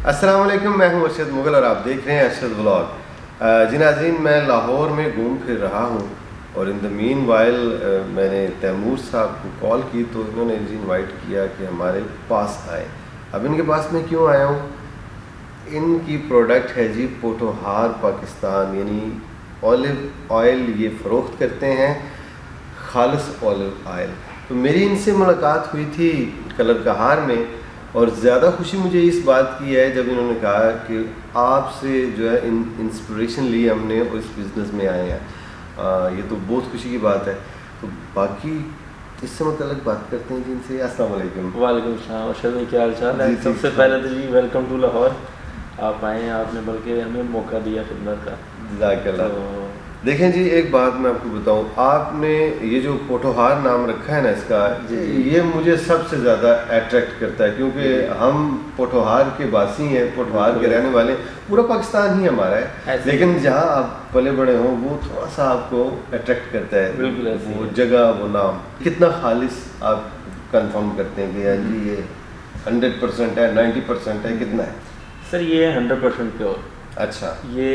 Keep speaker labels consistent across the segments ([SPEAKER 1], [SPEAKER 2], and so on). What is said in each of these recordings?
[SPEAKER 1] अस्सलाम वालेकुम, मैं हूं अरशद मुगल और आप देख रहे हैं अरशद व्लॉग। जी नाज़रीन, मैं लाहौर में घूम फिर रहा हूं और इन द मीन वाइल मैंने तैमूर साहब को कॉल की तो इन्होंने जी इनवाइट किया कि हमारे पास आए। अब इनके पास मैं क्यों आया हूं? इनकी प्रोडक्ट है जी पोटोहार पाकिस्तान, यानी ऑलिव ऑयल ये फ़रोख्त करते हैं, खालिस ऑलिव ऑयल। तो मेरी इनसे मुलाकात हुई थी कलर कहार में और ज़्यादा खुशी मुझे इस बात की है जब इन्होंने कहा कि आपसे जो है इंस्पिरेशन ली हमने और इस बिज़नेस में आए हैं। ये तो बहुत खुशी की बात है। तो बाकी इससे मतलब बात करते हैं जिनसे। अस्सलाम वालेकुम।
[SPEAKER 2] वालेकुम सलाम। अर्शद भाई क्या हाल चाल है? सबसे पहले तो जी वेलकम टू लाहौर। आप आए हैं, आपने बल्कि हमें मौका दिया खिदमत का।
[SPEAKER 1] जज़ाकल्लाह। देखें जी, एक बात मैं आपको बताऊं, आपने ये जो पोटोहार नाम रखा है ना इसका, ये मुझे सबसे ज़्यादा अट्रैक्ट करता है क्योंकि हम पोटोहार के वासी हैं, पोटोहार के रहने वाले। पूरा पाकिस्तान ही हमारा है, लेकिन जहाँ आप पले बड़े हों वो थोड़ा सा आपको अट्रैक्ट करता है।
[SPEAKER 2] बिल्कुल
[SPEAKER 1] वो जगह, वो नाम कितना खालिस आप कंफर्म करते हैं कि यार जी ये 100% है, 90% है, कितना है?
[SPEAKER 2] सर ये 100% प्योर।
[SPEAKER 1] अच्छा।
[SPEAKER 2] ये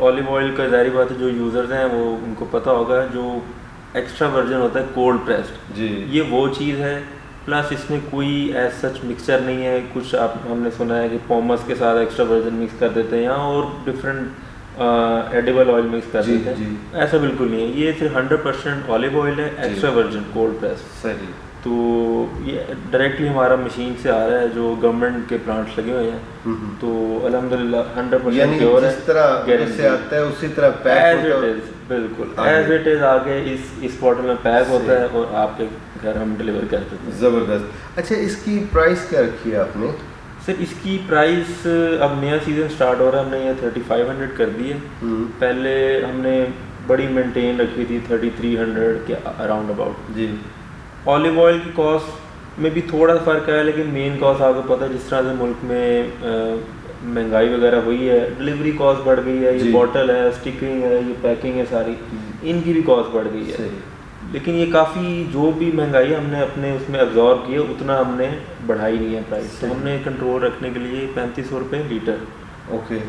[SPEAKER 2] ऑलिव ऑयल का ज़ाहिर बात है, जो यूज़र्स हैं वो उनको पता होगा, जो एक्स्ट्रा वर्जन होता है कोल्ड प्रेस्ड जी, ये वो चीज़ है। प्लस इसमें कोई एज सच मिक्सचर नहीं है। कुछ हमने सुना है कि पॉमस के साथ एक्स्ट्रा वर्जन मिक्स कर देते हैं यहाँ और डिफरेंट एडिबल ऑयल मिक्स कर देते हैं। ऐसा बिल्कुल नहीं है, ये सिर्फ 100% ऑलिव ऑयल है, एक्स्ट्रा वर्जन कोल्ड प्रेस्ड।
[SPEAKER 1] सही।
[SPEAKER 2] तो ये डायरेक्टली हमारा मशीन से आ रहा है, जो गवर्नमेंट के प्लांट्स लगे हुए हैं। तो अल्हम्दुलिल्लाह 100% प्योर है।
[SPEAKER 1] जिस तरह से आता है उसी तरह पैक होता है।
[SPEAKER 2] बिल्कुल एज इट इज़ आके इस बॉटल में पैक होता है और आपके घर हम डिलीवर कर देते हैं।
[SPEAKER 1] ज़बरदस्त। अच्छा, इसकी प्राइस क्या रखी है आपने?
[SPEAKER 2] सर इसकी प्राइस, अब नया सीज़न स्टार्ट हो रहा है, हमने ये 3500 कर दी है। पहले हमने बड़ी मेंटेन रखी थी 3300 के अराउंड अबाउट जी। ऑलिव ऑयल की कॉस्ट में भी थोड़ा फ़र्क है, लेकिन मेन कॉस्ट आपको पता है जिस तरह से मुल्क में महंगाई वगैरह हुई है, डिलीवरी कॉस्ट बढ़ गई है, ये बॉटल है, स्टिकिंग है, ये पैकिंग है, सारी इनकी भी कॉस्ट बढ़ गई है। लेकिन ये काफ़ी जो भी महंगाई हमने अपने उसमें अब्जॉर्ब की है, उतना हमने बढ़ाई नहीं है प्राइस। तो हमने कंट्रोल रखने के लिए 3500 रुपये litre.
[SPEAKER 1] Okay.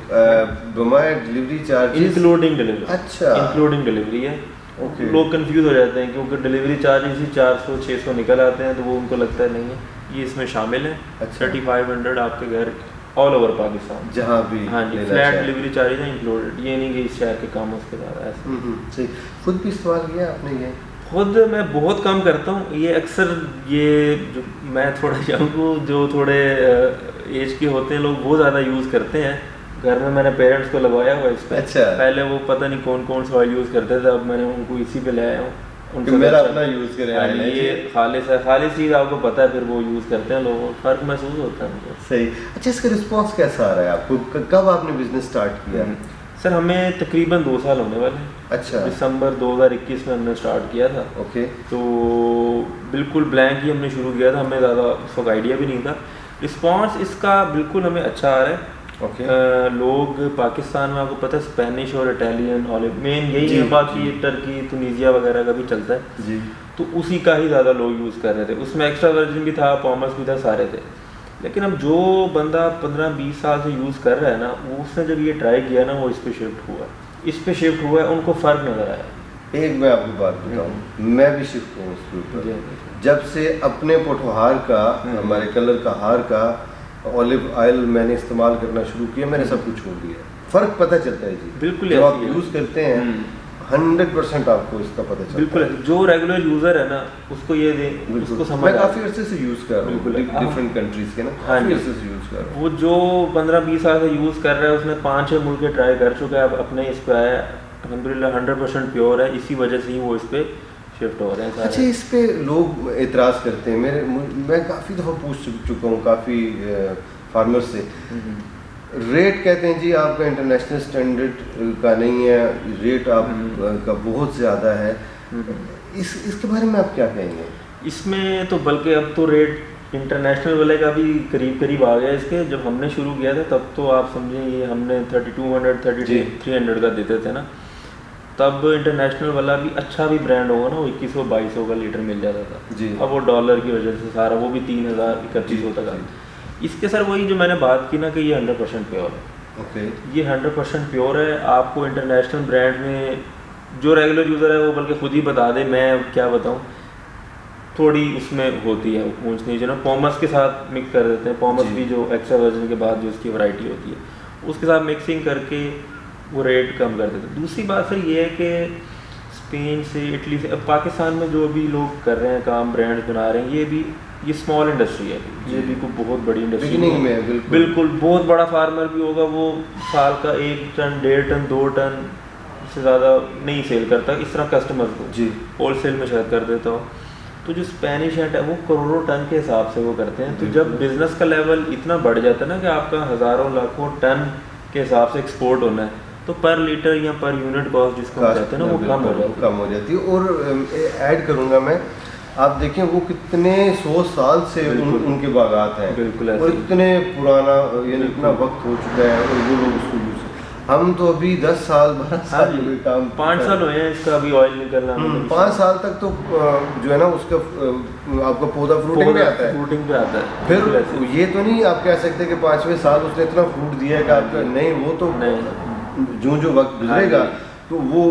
[SPEAKER 1] Delivery charge
[SPEAKER 2] including delivery.
[SPEAKER 1] अच्छा,
[SPEAKER 2] इंक्लूडिंग डिलीवरी है। लोग कंफ्यूज हो जाते हैं क्योंकि डिलीवरी चार्जेस ही 400-600 निकल आते हैं, तो वो उनको लगता है नहीं है ये इसमें शामिल है। 3500 आपके घर ऑल ओवर पाकिस्तान
[SPEAKER 1] जहाँ भी।
[SPEAKER 2] हाँ जी, फ्लैट डिलीवरी चार्जेस है इंक्लूडेड। ये नहीं कि इस शहर के काम उसके बाद ऐसा।
[SPEAKER 1] सही। खुद भी इस्तेमाल किया आपने ये?
[SPEAKER 2] खुद मैं बहुत कम करता हूँ ये। अक्सर ये जो मैं थोड़ा यंग हूँ, जो थोड़े एज के होते हैं लोग, वो ज़्यादा यूज़ करते हैं। घर में मैंने पेरेंट्स को लगवाया हुआ इस पर। अच्छा। पहले वो पता नहीं कौन कौन सा ऑयल यूज़ करते थे, अब मैंने उनको इसी पे ले आया हूँ।
[SPEAKER 1] उनसे मेरा अपना यूज़ करें।
[SPEAKER 2] ये खालिस है, खालिस चीज़ आपको पता है, फिर वो यूज़ करते हैं लोग, फ़र्क महसूस होता है मुझे।
[SPEAKER 1] सही। अच्छा, इसका रिस्पॉन्स कैसा आ रहा है आपको? कब आपने बिजनेस स्टार्ट किया?
[SPEAKER 2] सर हमें तकरीबन 2 साल होने वाले हैं।
[SPEAKER 1] अच्छा।
[SPEAKER 2] दिसंबर 2021 में हमने स्टार्ट किया था।
[SPEAKER 1] ओके।
[SPEAKER 2] तो बिल्कुल ब्लैंक ही हमने शुरू किया था, हमें ज़्यादा उस वक्त आइडिया भी नहीं था। रिस्पॉन्स इसका बिल्कुल हमें अच्छा आ रहा है। लोग पाकिस्तान में, आपको पता है, स्पेनिश और इटालियन ऑलिव मेन यही है, बाकी टर्की, तुनीजिया वगैरह का भी चलता है जी। तो उसी का ही ज़्यादा लोग यूज़ कर रहे थे। उसमें एक्स्ट्रा वर्जिन भी था, पॉमस भी था, सारे थे। लेकिन अब जो बंदा 15-20 साल से यूज़ कर रहा है ना, वो उसने जब ये ट्राई किया ना, वो इस पे शिफ्ट हुआ है, उनको फ़र्क नज़र आया।
[SPEAKER 1] एक मैं आपको बात बताऊँ, मैं भी शिफ्ट हूँ उसके ऊपर। जब से अपने पोटोहार का, हमारे कलर का हार का ऑलिव ऑयल मैंने इस्तेमाल करना शुरू किया, मैंने सब कुछ छोड़ दिया। फ़र्क पता चलता है जी।
[SPEAKER 2] बिल्कुल।
[SPEAKER 1] जब आप यूज़ करते हैं 100% आपको इसका पता चलता है।
[SPEAKER 2] बिल्कुल। जो रेगुलर यूज़र है ना, उसको ये उसको समझ।
[SPEAKER 1] मैं काफ़ी अर्से से यूज़ कर रहा हूँ, डिफरेंट कंट्रीज़ के ना, काफ़ी अर्से से यूज़ कर रहा हूँ।
[SPEAKER 2] वो जो 15-20 साल से यूज़ कर रहा है, उसने 5-6 मुल्क ट्राई कर चुका है, अब अपने इस पे आया। अल्हम्दुलिल्लाह 100% प्योर है, इसी वजह से ही वो इस पे शिफ्ट हो रहे हैं।
[SPEAKER 1] अच्छा, इस पे लोग एतराज़ करते हैं। मैं काफ़ी दफ़ा पूछ चुका हूँ काफ़ी फार्मर से। रेट कहते हैं जी आपका इंटरनेशनल स्टैंडर्ड का नहीं है, रेट आपका बहुत ज़्यादा है। इसके बारे में आप क्या कहेंगे?
[SPEAKER 2] इसमें तो बल्कि अब तो रेट इंटरनेशनल वाले का भी करीब आ गया इसके। जब हमने शुरू किया था तब तो आप समझें ये हमने 3200 3300 का देते थे ना, तब इंटरनेशनल वाला भी अच्छा भी ब्रांड होगा ना, वो 2100-2200 का लीटर मिल जाता था जी। अब वो डॉलर की वजह से सारा, वो भी 3000-3100 तक आ। इसके सर वही जो मैंने बात की ना कि ये 100% प्योर है।
[SPEAKER 1] ओके।
[SPEAKER 2] ये 100% प्योर है। आपको इंटरनेशनल ब्रांड में जो रेगुलर यूज़र है वो बल्कि खुद ही बता दे, मैं क्या बताऊँ, थोड़ी उसमें होती है ऊंच नीचे ना, पॉमस के साथ मिक्स कर देते हैं। पॉमस भी जो एक्स्ट्रा वर्जन के बाद जो इसकी वैरायटी होती है उसके साथ मिक्सिंग करके वो रेट कम कर देते हैं। दूसरी बात सर ये है कि स्पेन से, इटली से, अब पाकिस्तान में जो भी लोग कर रहे हैं काम, ब्रांड्स बना रहे हैं, ये स्मॉल इंडस्ट्री है, ये भी कोई बहुत बड़ी इंडस्ट्री
[SPEAKER 1] बिगिनिंग में
[SPEAKER 2] बिल्कुल बहुत बड़ा फार्मर भी होगा वो साल का 1 टन 1.5 टन 2 टन से ज़्यादा नहीं सेल करता इस तरह कस्टमर को जी, होलसेल में शायद कर देता हो। तो जो स्पेनिश है वो करोड़ों टन के हिसाब से वो करते हैं। तो जब बिजनेस का लेवल इतना बढ़ जाता है ना कि आपका हज़ारों लाखों टन के हिसाब से एक्सपोर्ट होना है, तो पर लीटर या पर यूनिट कॉस्ट जिसको हम कहते हैं ना वो कम हो जाती है।
[SPEAKER 1] और ऐड करूँगा मैं, आप देखें वो कितने 100 साल से उनके बागात हैं,
[SPEAKER 2] बिल्कुल,
[SPEAKER 1] और इतने पुराना यानी इतना वक्त हो चुका है और वो लोग उसको यूज, हम तो अभी 10 साल 12 साल काम
[SPEAKER 2] 5 साल हुए हैं इसका अभी ऑयल निकलना।
[SPEAKER 1] 5 साल तक तो जो है ना उसका आपका पौधा फ्रूटिंग पे आता है। फिर ये तो नहीं आप कह सकते कि 5वें साल उसने इतना फ्रूट दिया है कि आपका नहीं, वो तो जो वक्त गुजरेगा तो वो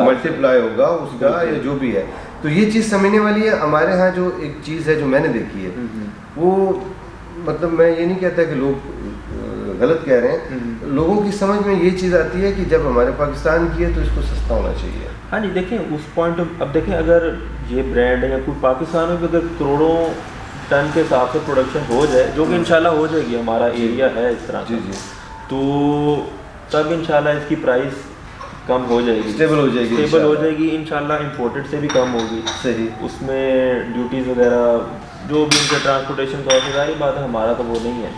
[SPEAKER 1] मल्टीप्लाई होगा उसका या जो भी है। तो ये चीज़ समझने वाली है। हमारे यहाँ जो एक चीज़ है जो मैंने देखी है वो, मतलब मैं ये नहीं कहता कि लोग गलत कह रहे हैं, लोगों की समझ में ये चीज़ आती है कि जब हमारे पाकिस्तान की है तो इसको सस्ता होना चाहिए।
[SPEAKER 2] हाँ जी, देखें उस पॉइंट, अब देखें अगर ये ब्रांड है या कोई पाकिस्तान में अगर करोड़ों टन के हिसाब से प्रोडक्शन हो जाए, जो कि इंशाल्लाह हो जाएगी, हमारा एरिया है इस तरह
[SPEAKER 1] जी,
[SPEAKER 2] तो तब इंशाल्लाह इसकी प्राइस कम हो जाएगी,
[SPEAKER 1] स्टेबल हो जाएगी
[SPEAKER 2] इंशाल्लाह। इंपोर्टेड से भी कम होगी,
[SPEAKER 1] सही,
[SPEAKER 2] उसमें ड्यूटीज़ वगैरह जो भी उनके ट्रांसपोर्टेशन कॉस्ट है, बात है, हमारा तो वो नहीं है।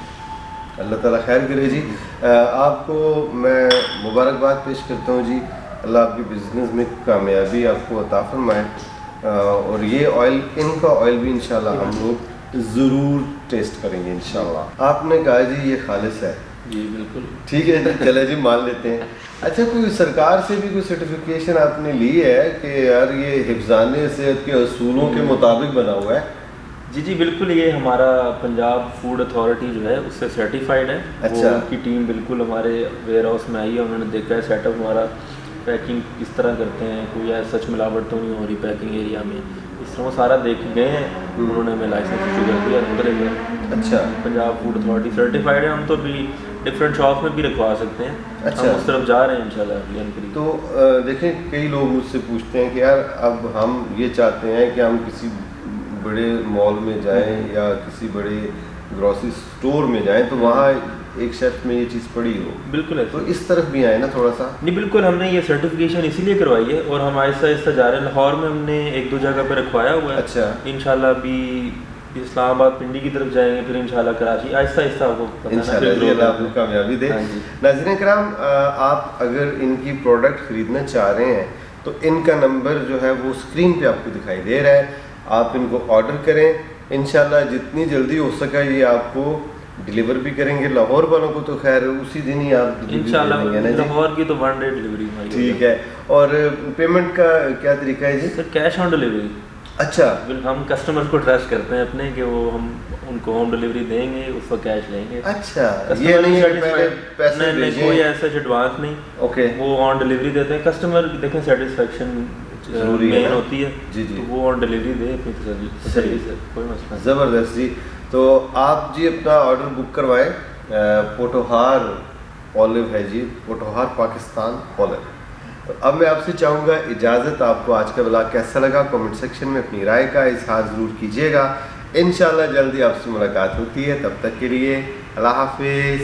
[SPEAKER 1] अल्लाह ताला खैर करे जी। आपको मैं मुबारकबाद पेश करता हूँ जी, अल्लाह आपकी बिज़नेस में कामयाबी आपको अता फरमाए, और ये ऑयल, इनका ऑयल भी इंशाल्लाह हम लोग ज़रूर टेस्ट करेंगे इंशाल्लाह। आपने कहा जी ये खालिस है
[SPEAKER 2] जी, बिल्कुल
[SPEAKER 1] ठीक है जी, चले जी मान लेते हैं। अच्छा, कोई सरकार से भी कोई सर्टिफिकेशन आपने ली है कि यार ये हिफ्ज़ाने सेहत के असूलों के मुताबिक बना हुआ है?
[SPEAKER 2] जी, बिल्कुल, ये हमारा पंजाब फूड अथॉरिटी जो है उससे सर्टिफाइड है।
[SPEAKER 1] अच्छा।
[SPEAKER 2] वो उनकी टीम बिल्कुल हमारे वेयर हाउस में आई है, उन्होंने देखा है सेटअप हमारा, पैकिंग किस तरह करते हैं, कोई ऐसा सच मिलावट तो नहीं हो रही पैकिंग एरिया में, इस तरह वो सारा देख गए हैं, उन्होंने हमें लाइसेंस इशू कर दिया, उतरेगा।
[SPEAKER 1] अच्छा,
[SPEAKER 2] पंजाब फूड अथॉरिटी सर्टिफाइड है, हम तो भी डिफरेंट शॉप में भी रखवा सकते हैं।
[SPEAKER 1] अच्छा,
[SPEAKER 2] हम उस तरफ जा रहे हैं इंशाल्लाह।
[SPEAKER 1] तो देखें कई लोग मुझसे पूछते हैं कि यार अब हम ये चाहते हैं कि हम किसी बड़े मॉल में जाएं या किसी बड़े ग्रोसरी स्टोर में जाएं तो वहाँ एक शेल्फ में ये चीज़ पड़ी हो।
[SPEAKER 2] बिल्कुल है,
[SPEAKER 1] तो इस तरफ भी आए ना थोड़ा सा।
[SPEAKER 2] नहीं, बिल्कुल, हमने ये सर्टिफिकेशन इसीलिए करवाई है और हम आहिस्ता आहिस्ता जा रहे हैं। लाहौर में हमने 1-2 जगह पे रखवाया हुआ है।
[SPEAKER 1] अच्छा,
[SPEAKER 2] इंशाल्लाह भी इस्लामाबाद पिंडी की तरफ जाएंगे, फिर इंशाल्लाह कराची, आहिस्ता आहिस्ता आपको
[SPEAKER 1] इंशाल्लाह आपको कामयाबी दे। नाज़रीन किराम, आप अगर इनकी प्रोडक्ट ख़रीदना चाह रहे हैं तो इनका नंबर जो है वो स्क्रीन पे आपको दिखाई दे रहा है, आप इनको ऑर्डर करें, इंशाल्लाह जितनी जल्दी हो सका ये आपको डिलीवर भी करेंगे। लाहौर वालों को तो खैर उसी दिन ही आप
[SPEAKER 2] इंशाल्लाह, लाहौर की तो 1 डे डिलीवरी
[SPEAKER 1] ठीक है। और पेमेंट का क्या तरीका है जी?
[SPEAKER 2] Sir cash on delivery.
[SPEAKER 1] अच्छा,
[SPEAKER 2] हम कस्टमर को ट्रस्ट करते हैं अपने कि वो हम उनको होम डिलीवरी देंगे, उसका कैश लेंगे।
[SPEAKER 1] अच्छा, ये नहीं है पहले पैसे
[SPEAKER 2] नहीं, कोई ऐसा एडवांस नहीं।
[SPEAKER 1] ओके,
[SPEAKER 2] वो ऑन डिलीवरी देते हैं। कस्टमर देखें सेटिस्फेक्शन मेन होती है
[SPEAKER 1] जी,
[SPEAKER 2] तो वो ऑन डिलीवरी दे अपनी तसल्ली से, कोई मसला नहीं।
[SPEAKER 1] ज़बरदस्त जी। तो आप जी अपना ऑर्डर बुक करवाएं। पोटोहार ऑलिव है जी, पोटोहार पाकिस्तान ऑलिव। तो अब मैं आपसे चाहूँगा इजाज़त। आपको आज का व्लॉग कैसा लगा कमेंट सेक्शन में अपनी राय का इजहार ज़रूर कीजिएगा। इंशाल्लाह जल्दी आपसे मुलाकात होती है, तब तक के लिए अल्लाह हाफिज़।